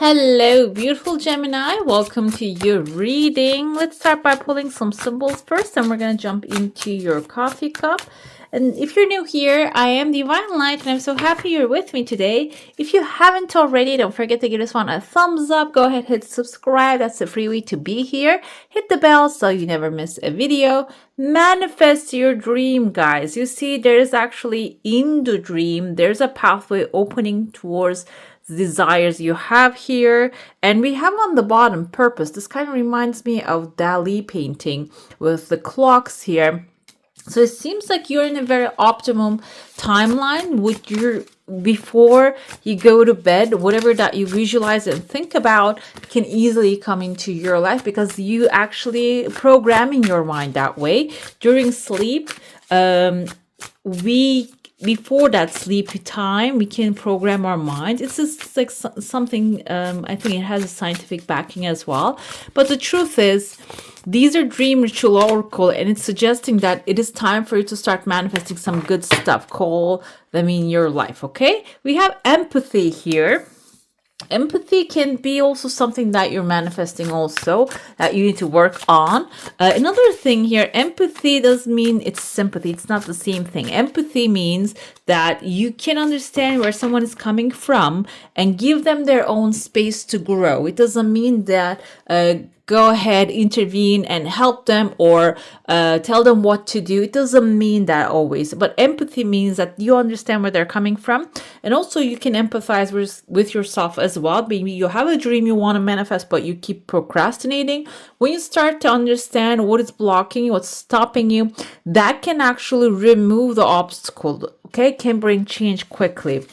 Hello, beautiful Gemini. Welcome to your reading. Let's start by pulling some symbols first, and we're going to jump into your coffee cup. And if you're new here, I am Divine Light, and I'm so happy you're with me today. If you haven't already, don't forget to give this one a thumbs up. Go ahead, hit subscribe. That's a free way to be here. Hit the bell so you never miss a video. Manifest your dream, guys. You see, there is actually in the dream, there's a pathway opening towards desires you have here, and we have on the bottom purpose. This kind of reminds me of Dali painting with the clocks here. So it seems like you're in a very optimum timeline with your before you go to bed. Whatever that you visualize and think about can easily come into your life because you actually programming your mind that way during sleep. We before that sleepy time, we can program our mind. It's just like something, I think it has a scientific backing as well. But the truth is, these are dream ritual oracle, and it's suggesting that it is time for you to start manifesting some good stuff. Call them in your life, okay? We have empathy here. Empathy can be also something that you're manifesting also that you need to work on. Another thing here, empathy doesn't mean it's sympathy. It's not the same thing. Empathy means that you can understand where someone is coming from and give them their own space to grow. It doesn't mean that go ahead, intervene and help them or tell them what to do. It doesn't mean that always. But empathy means that you understand where they're coming from. And also you can empathize with yourself as well. Maybe you have a dream you want to manifest, but you keep procrastinating. When you start to understand what is blocking you, what's stopping you, that can actually remove the obstacle. Okay, can bring change quickly.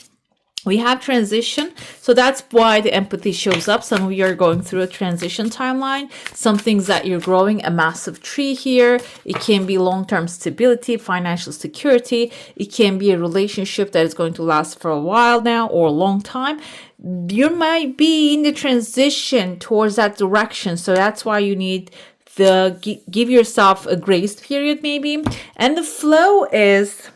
We have transition, so that's why the empathy shows up. Some of you are going through a transition timeline. Some things that you're growing, a massive tree here. It can be long-term stability, financial security. It can be a relationship that is going to last for a while now or a long time. You might be in the transition towards that direction, so that's why you need give yourself a grace period maybe. And the flow is,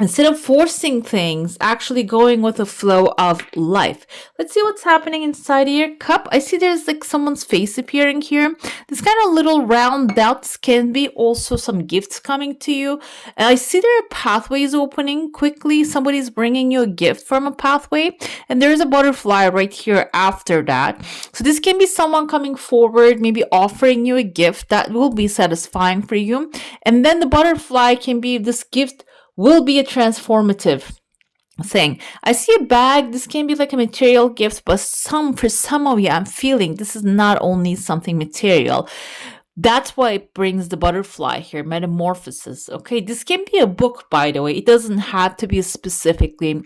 instead of forcing things, actually going with the flow of life. Let's see what's happening inside of your cup. I see there's like someone's face appearing here. This kind of little round dots can be also some gifts coming to you. And I see there are pathways opening quickly. Somebody's bringing you a gift from a pathway. And there's a butterfly right here after that. So this can be someone coming forward, maybe offering you a gift that will be satisfying for you. And then the butterfly can be this gift will be a transformative thing. I see a bag. This can be like a material gift, but for some of you, I'm feeling this is not only something material. That's why it brings the butterfly here, metamorphosis. Okay, this can be a book, by the way. It doesn't have to be a specifically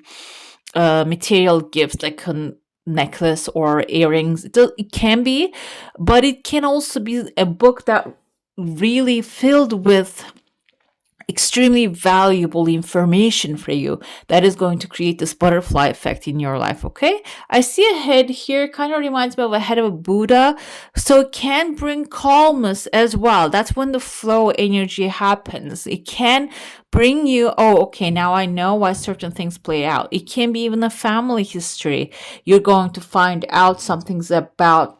material gift like a necklace or earrings. It can be, but it can also be a book that really filled with extremely valuable information for you that is going to create this butterfly effect in your life. Okay, I see a head here, kind of reminds me of a head of a Buddha, so it can bring calmness as well. That's when the flow energy happens. It can bring you, oh, okay, now I know why certain things play out. It can be even a family history. You're going to find out something's about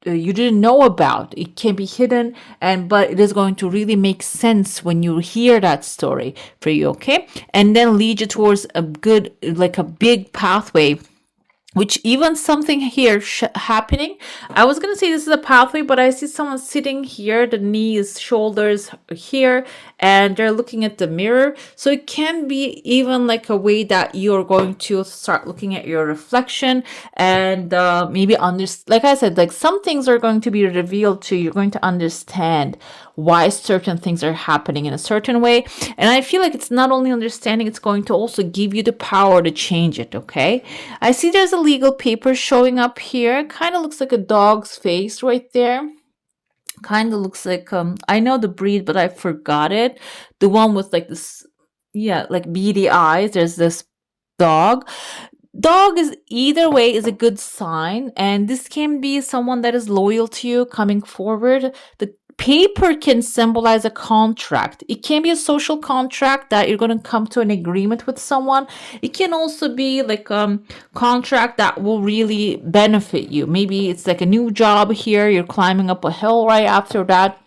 you didn't know about. It can be hidden, but it is going to really make sense when you hear that story for you. Okay, and then lead you towards a good, like a big pathway, which even something here happening. I was going to say this is a pathway, but I see someone sitting here, the knees, shoulders here, and they're looking at the mirror. So it can be even like a way that you're going to start looking at your reflection and maybe like I said, like some things are going to be revealed to you. You're going to understand why certain things are happening in a certain way. And I feel like it's not only understanding, it's going to also give you the power to change it. Okay, I see there's a legal paper showing up here. Kind of looks like a dog's face right there. Kind of looks like I know the breed, but I forgot it. The one with like this, yeah, like beady eyes. There's this dog. Dog is either way is a good sign, and this can be someone that is loyal to you coming forward. The Paper can symbolize a contract. It can be a social contract that you're going to come to an agreement with someone. It can also be like a contract that will really benefit you. Maybe it's like a new job here. You're climbing up a hill right after that.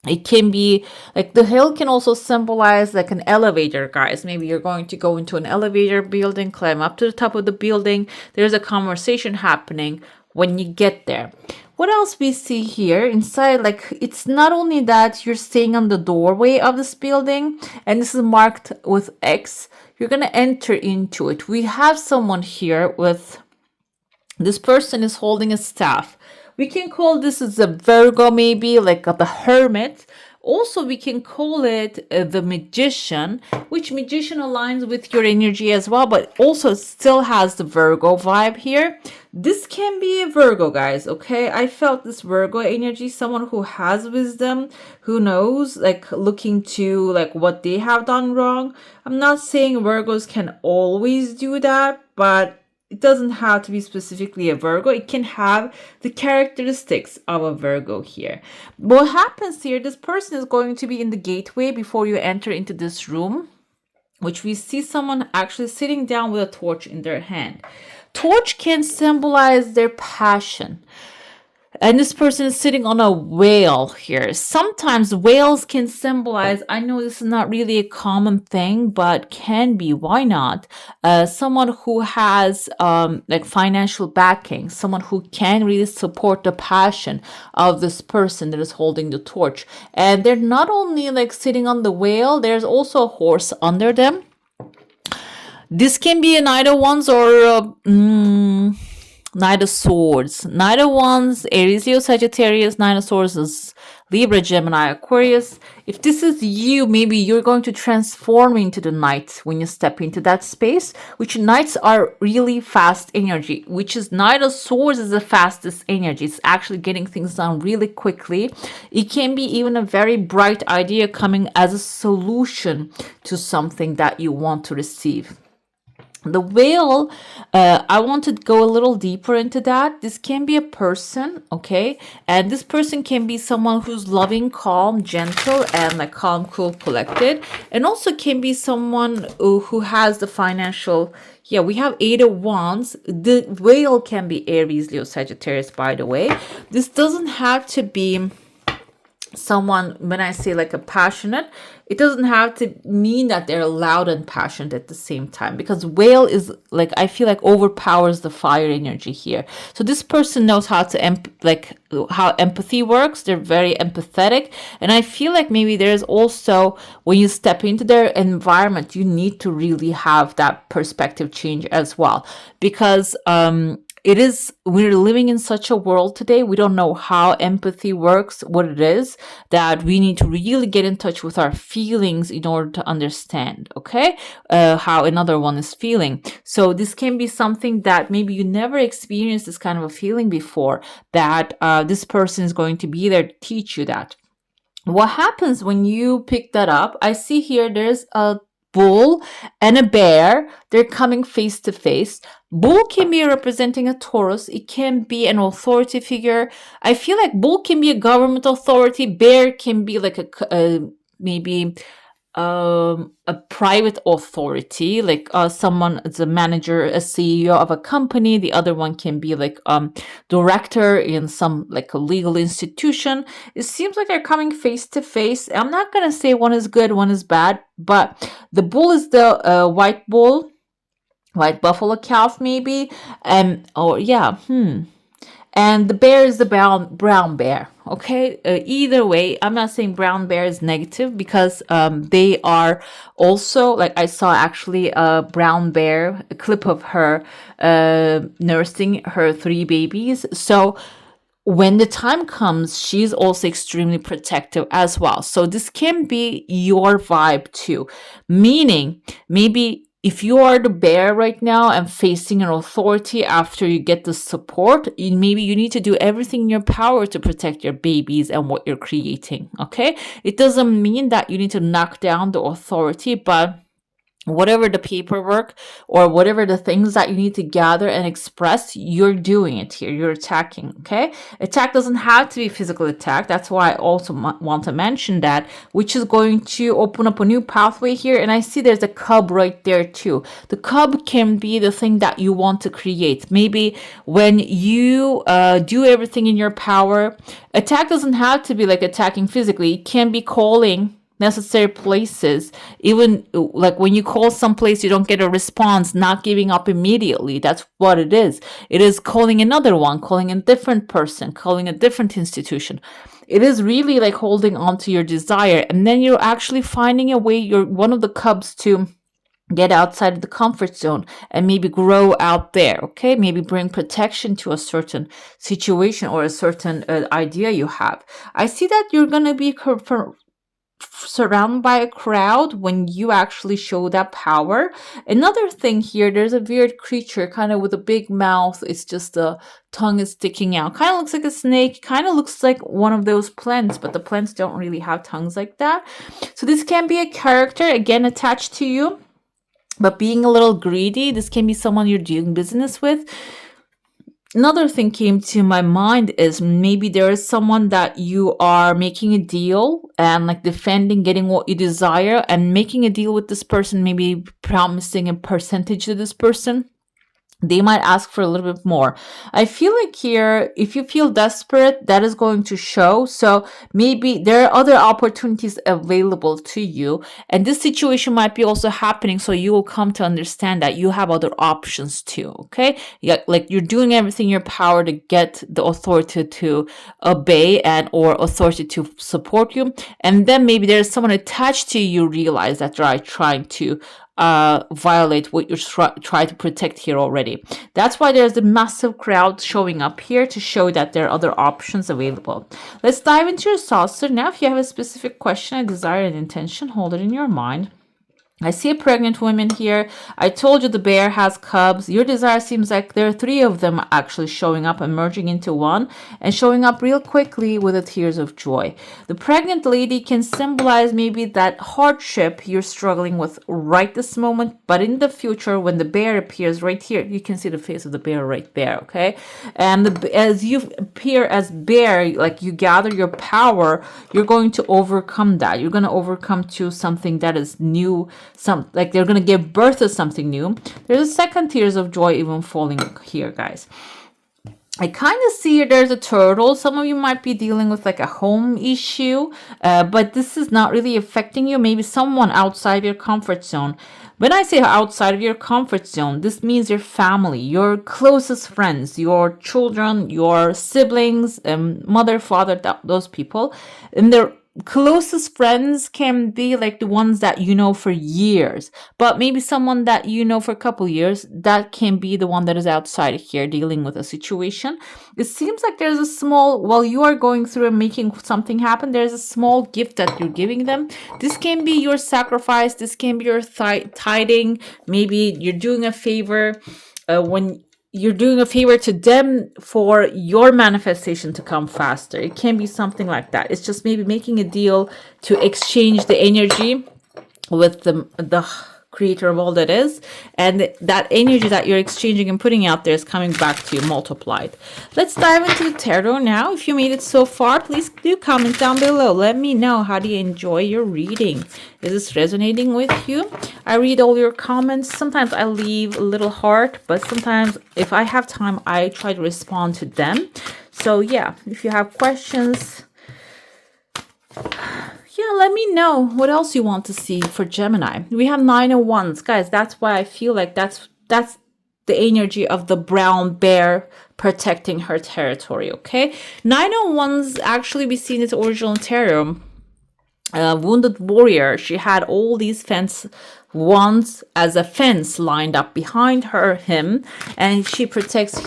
It can be like the hill can also symbolize like an elevator, guys. Maybe you're going to go into an elevator building, climb up to the top of the building. There's a conversation happening when you get there. What else we see here inside? Like, it's not only that you're staying on the doorway of this building and this is marked with X, you're going to enter into it. We have someone here with, this person is holding a staff. We can call this as a Virgo, maybe like the Hermit. Also, we can call it the Magician, which Magician aligns with your energy as well, but also still has the Virgo vibe here. This can be a Virgo, guys, okay? I felt this Virgo energy, someone who has wisdom, who knows, like looking to like what they have done wrong. I'm not saying Virgos can always do that, but it doesn't have to be specifically a Virgo. It can have the characteristics of a Virgo here. What happens here, this person is going to be in the gateway before you enter into this room, which we see someone actually sitting down with a torch in their hand. Torch can symbolize their passion. And this person is sitting on a whale here. Sometimes whales can symbolize, I know this is not really a common thing, but can be, why not? Someone who has like financial backing, someone who can really support the passion of this person that is holding the torch. And they're not only like sitting on the whale, there's also a horse under them. This can be a Knight of Wands or Knight of Swords. Knight of Wands, Aries, Leo, Sagittarius. Knight of Swords is Libra, Gemini, Aquarius. If this is you, maybe you're going to transform into the Knight when you step into that space, which Knights are really fast energy, which is Knight of Swords is the fastest energy. It's actually getting things done really quickly. It can be even a very bright idea coming as a solution to something that you want to receive. The whale, I want to go a little deeper into that. This can be a person, okay? And this person can be someone who's loving, calm, gentle, and like calm, cool, collected. And also can be someone who has the financial, yeah, we have Eight of Wands. The whale can be Aries, Leo, Sagittarius, by the way. This doesn't have to be someone, when I say like a passionate, it doesn't have to mean that they're loud and passionate at the same time, because whale is like, I feel like overpowers the fire energy here. So this person knows how to like how empathy works. They're very empathetic, and I feel like maybe there's also, when you step into their environment, you need to really have that perspective change as well, because we're living in such a world today. We don't know how empathy works, what it is, that we need to really get in touch with our feelings in order to understand, okay, how another one is feeling. So this can be something that maybe you never experienced this kind of a feeling before, that this person is going to be there to teach you that. What happens when you pick that up? I see here there's a bull and a bear. They're coming face to face. Bull can be representing a Taurus. It can be an authority figure. I feel like bull can be a government authority. Bear can be like maybe a private authority, like someone as a manager, a CEO of a company. The other one can be like director in some like a legal institution. It seems like they're coming face to face. I'm not gonna say one is good, one is bad, but the bull is the white bull, white buffalo calf maybe, and and the bear is the brown bear. Okay, either way, I'm not saying brown bear is negative, because they are also, like I saw actually a brown bear, a clip of her nursing her 3 babies. So when the time comes, she's also extremely protective as well. So this can be your vibe too, meaning maybe if you are the bear right now and facing an authority after you get the support, maybe you need to do everything in your power to protect your babies and what you're creating, okay? It doesn't mean that you need to knock down the authority, but whatever the paperwork or whatever the things that you need to gather and express, you're doing it here. You're attacking. Okay. Attack doesn't have to be physical attack. That's why I also want to mention that, which is going to open up a new pathway here. And I see there's a cub right there too. The cub can be the thing that you want to create. Maybe when you do everything in your power, attack doesn't have to be like attacking physically. It can be calling necessary places. Even like when you call someplace, you don't get a response, not giving up immediately. That's what it is. It is calling another one, calling a different person, calling a different institution. It is really like holding on to your desire. And then you're actually finding a way, you're one of the cubs to get outside of the comfort zone and maybe grow out there. Okay. Maybe bring protection to a certain situation or a certain idea you have. I see that you're going to be surrounded by a crowd when you actually show that power. Another thing here, there's a weird creature kind of with a big mouth. It's just the tongue is sticking out. Kind of looks like a snake, kind of looks like one of those plants, but the plants don't really have tongues like that. So this can be a character, again, attached to you, but being a little greedy. This can be someone you're doing business with. Another thing came to my mind is maybe there is someone that you are making a deal and like defending, getting what you desire and making a deal with this person, maybe promising a percentage to this person. They might ask for a little bit more. I feel like here, if you feel desperate, that is going to show. So maybe there are other opportunities available to you. And this situation might be also happening. So you will come to understand that you have other options too. Okay. Yeah, like you're doing everything in your power to get the authority to obey and or authority to support you. And then maybe there's someone attached to you, realize that they're trying to violate what you're trying to protect here already. That's why there's a massive crowd showing up here to show that there are other options available. Let's dive into your saucer. Now, if you have a specific question, a desire, and intention, hold it in your mind. I see a pregnant woman here. I told you the bear has cubs. Your desire seems like there are 3 of them actually showing up and merging into one and showing up real quickly with the tears of joy. The pregnant lady can symbolize maybe that hardship you're struggling with right this moment, but in the future when the bear appears right here, you can see the face of the bear right there, okay? And as you appear as bear, like you gather your power, you're going to overcome that. You're going to overcome to something that is new, like they're going to give birth to something new. There's a second tears of joy even falling here, guys. I kind of see there's a turtle. Some of you might be dealing with like a home issue, but this is not really affecting you. Maybe someone outside your comfort zone. When I say outside of your comfort zone, this means your family, your closest friends, your children, your siblings, mother, father, those people. And they're closest friends can be like the ones that you know for years, but maybe someone that you know for a couple years, that can be the one that is outside here dealing with a situation. It seems like there's a small, while you are going through and making something happen, there's a small gift that you're giving them. This can be your sacrifice. This can be your tithing. Maybe you're doing a favor when you're doing a favor to them for your manifestation to come faster. It can be something like that. It's just maybe making a deal to exchange the energy with the creator of all that is, and that energy that you're exchanging and putting out there is coming back to you multiplied. Let's dive into the tarot now. If you made it so far, please do comment down below. Let me know, how do you enjoy your reading? Is this resonating with you? I read all your comments. Sometimes I leave a little heart, but sometimes if I have time, I try to respond to them. So yeah, if you have questions, yeah, let me know what else you want to see for Gemini. We have 9 of Wands. Guys, that's why I feel like that's the energy of the brown bear protecting her territory, okay? 9 of Wands, actually we see in its original tarot, wounded warrior. She had all these fence wands as a fence lined up behind him, and he protects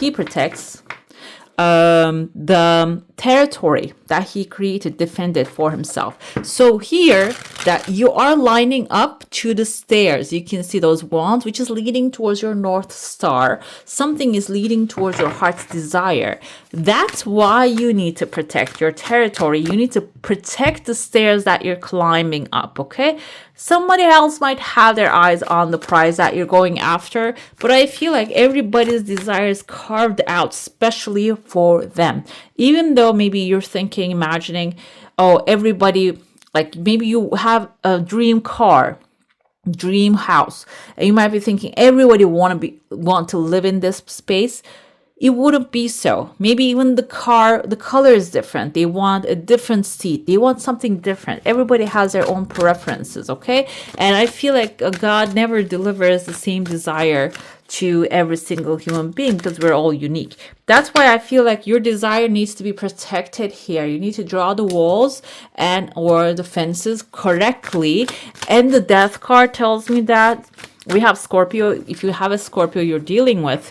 the territory that he created, defended for himself. So here that you are lining up to the stairs, you can see those wands, which is leading towards your North Star. Something is leading towards your heart's desire. That's why you need to protect your territory. You need to protect the stairs that you're climbing up, okay? Somebody else might have their eyes on the prize that you're going after, but I feel like everybody's desire is carved out specially for them. Even though maybe you're thinking, imagining, oh, everybody, like maybe you have a dream car, dream house, and you might be thinking everybody want to live in this space. It wouldn't be so. Maybe even the color is different. They want a different seat. They want something different. Everybody has their own preferences, okay? And I feel like God never delivers the same desire to every single human being because we're all unique. That's why I feel like your desire needs to be protected here. You need to draw the walls or the fences correctly. And the Death card tells me that we have Scorpio. If you have a Scorpio you're dealing with,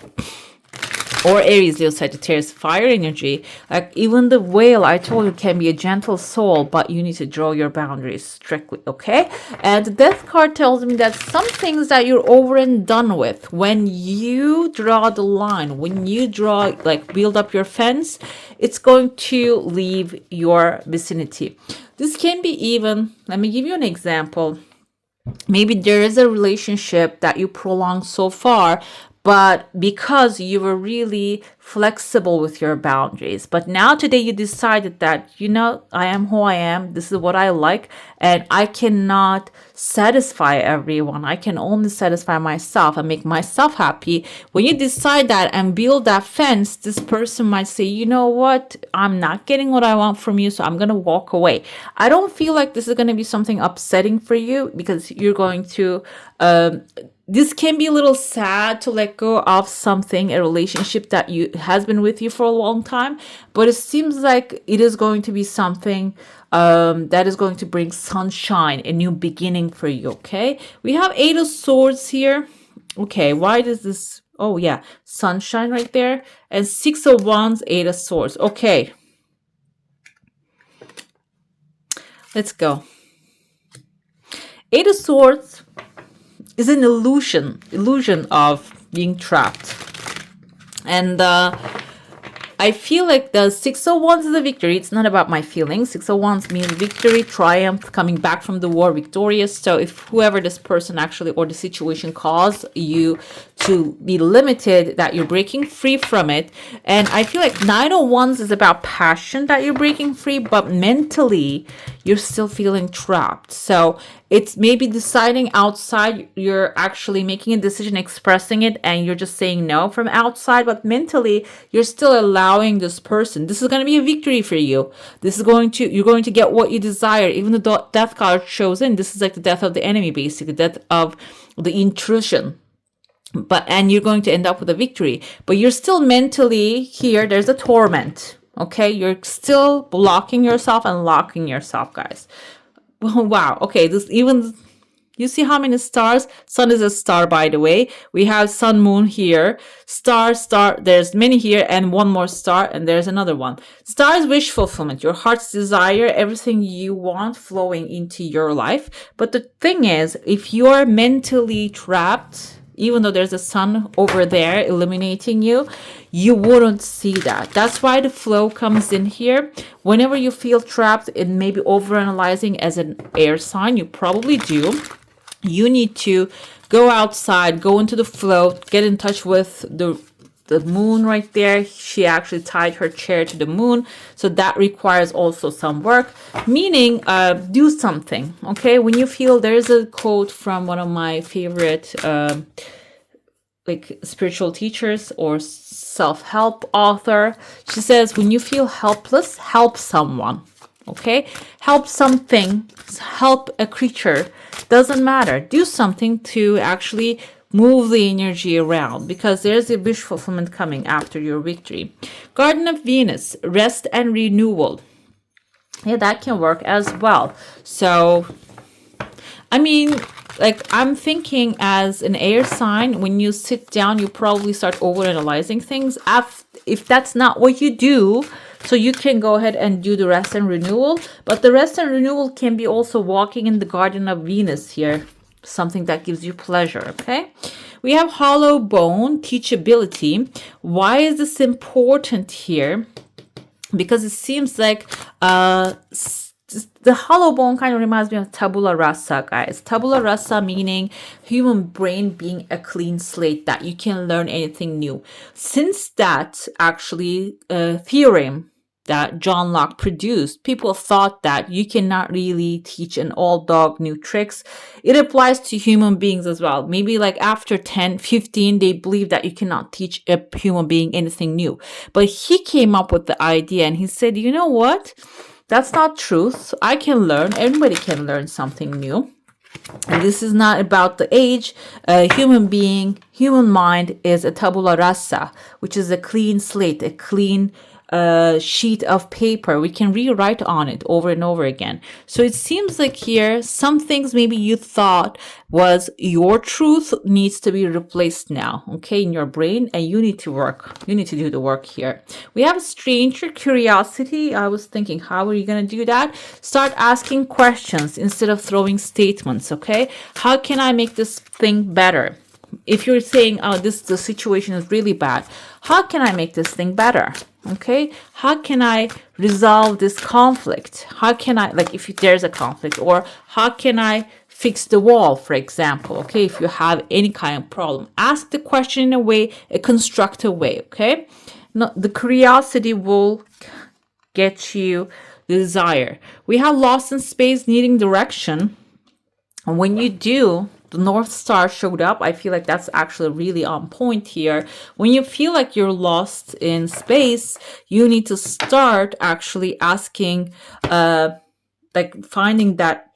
or Aries, Leo, Sagittarius, fire energy, like even the whale, I told you, can be a gentle soul, but you need to draw your boundaries strictly, okay? And the Death card tells me that some things that you're over and done with, when you draw the line, when you draw, like build up your fence, it's going to leave your vicinity. This can be even, let me give you an example. Maybe there is a relationship that you prolonged so far, but because you were really flexible with your boundaries. But now today you decided that, I am who I am. This is what I like. And I cannot satisfy everyone. I can only satisfy myself and make myself happy. When you decide that and build that fence, this person might say, you know what? I'm not getting what I want from you, so I'm going to walk away. I don't feel like this is going to be something upsetting for you because you're going to... this can be a little sad to let go of something, a relationship that has been with you for a long time, but it seems like it is going to be something that is going to bring sunshine, a new beginning for you, okay? We have 8 of Swords here. Okay, why does this... Oh, yeah, sunshine right there. And 6 of Wands, 8 of Swords. Okay. Let's go. 8 of Swords is an illusion of being trapped. And I feel like the 6 of Wands is a victory. It's not about my feelings. 6 of Wands means victory, triumph, coming back from the war victorious. So if whoever this person actually or the situation caused you to be limited, that you're breaking free from it. And I feel like 9 of Wands is about passion that you're breaking free, but mentally you're still feeling trapped. So it's maybe deciding outside, you're actually making a decision, expressing it, and you're just saying no from outside, but mentally you're still allowing this person. This is going to be a victory for you. You're going to get what you desire. Even the Death card shows in, this is like the death of the enemy, basically, death of the intrusion. And you're going to end up with a victory, but you're still mentally here. There's a torment. Okay. You're still blocking yourself and locking yourself, guys. Wow. Okay. You see how many stars? Sun is a star, by the way. We have sun, moon here. Star. There's many here and one more star. And there's another one. Star is wish fulfillment. Your heart's desire, everything you want flowing into your life. But the thing is, if you're mentally trapped, even though there's a sun over there illuminating you, you wouldn't see that. That's why the flow comes in here. Whenever you feel trapped and maybe overanalyzing as an air sign, you probably do. You need to go outside, go into the flow, get in touch with the moon right there. She actually tied her chair to the moon. So that requires also some work, meaning do something. Okay. When you feel, there's a quote from one of my favorite like spiritual teachers or self-help author. She says, when you feel helpless, help someone. Okay. Help something, help a creature. Doesn't matter. Do something to actually move the energy around, because there's a wish fulfillment coming after your victory. Garden of Venus, rest and renewal. Yeah, that can work as well. So, I mean, like I'm thinking as an air sign, when you sit down, you probably start overanalyzing things. If that's not what you do, so you can go ahead and do the rest and renewal. But the rest and renewal can be also walking in the garden of Venus here, something that gives you pleasure. Okay. We have hollow bone, teachability. Why is this important here? Because it seems like the hollow bone kind of reminds me of tabula rasa, guys. Tabula rasa meaning human brain being a clean slate, that you can learn anything new. Since that actually theorem that John Locke produced, people thought that you cannot really teach an old dog new tricks. It applies to human beings as well. Maybe like after 10, 15, they believe that you cannot teach a human being anything new. But he came up with the idea and he said, you know what? That's not truth. I can learn. Everybody can learn something new. And this is not about the age. Human being, human mind is a tabula rasa, which is a clean slate, a clean sheet of paper. We can rewrite on it over and over again. So it seems like here, some things maybe you thought was your truth needs to be replaced now, okay, in your brain, and you need to work. You need to do the work here. We have stranger curiosity. I was thinking, how are you going to do that? Start asking questions instead of throwing statements, okay? How can I make this thing better? If you're saying, oh, the situation is really bad, how can I make this thing better? Okay, how can I resolve this conflict? How can I, like, if there's a conflict, or how can I fix the wall, for example? Okay, if you have any kind of problem, ask the question in a way, a constructive way. Okay, no, the curiosity will get you the desire. We have lost in space, needing direction. And when you do, the North Star showed up. I feel like that's actually really on point here. When you feel like you're lost in space, you need to start actually asking, like finding that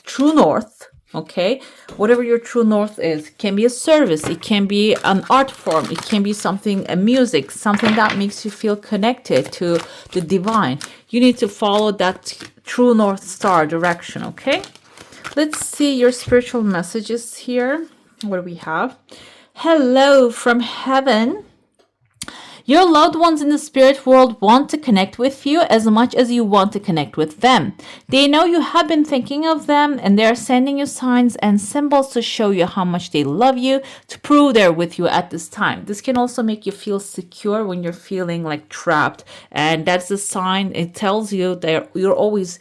true north. Okay, whatever your true north is, it can be a service, it can be an art form, it can be something, a music, something that makes you feel connected to the divine. You need to follow that true North Star direction. Okay. Let's see your spiritual messages here. What do we have? Hello from heaven. Your loved ones in the spirit world want to connect with you as much as you want to connect with them. They know you have been thinking of them, and they are sending you signs and symbols to show you how much they love you, to prove they're with you at this time. This can also make you feel secure when you're feeling like trapped. And that's a sign. It tells you that you're always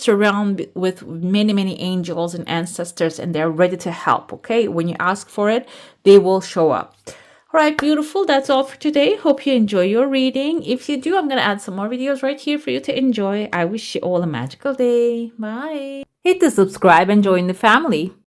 surrounded with many, many angels and ancestors, and they're ready to help. Okay. When you ask for it, they will show up. All right, beautiful. That's all for today. Hope you enjoy your reading. If you do, I'm going to add some more videos right here for you to enjoy. I wish you all a magical day. Bye. Hit the subscribe and join the family.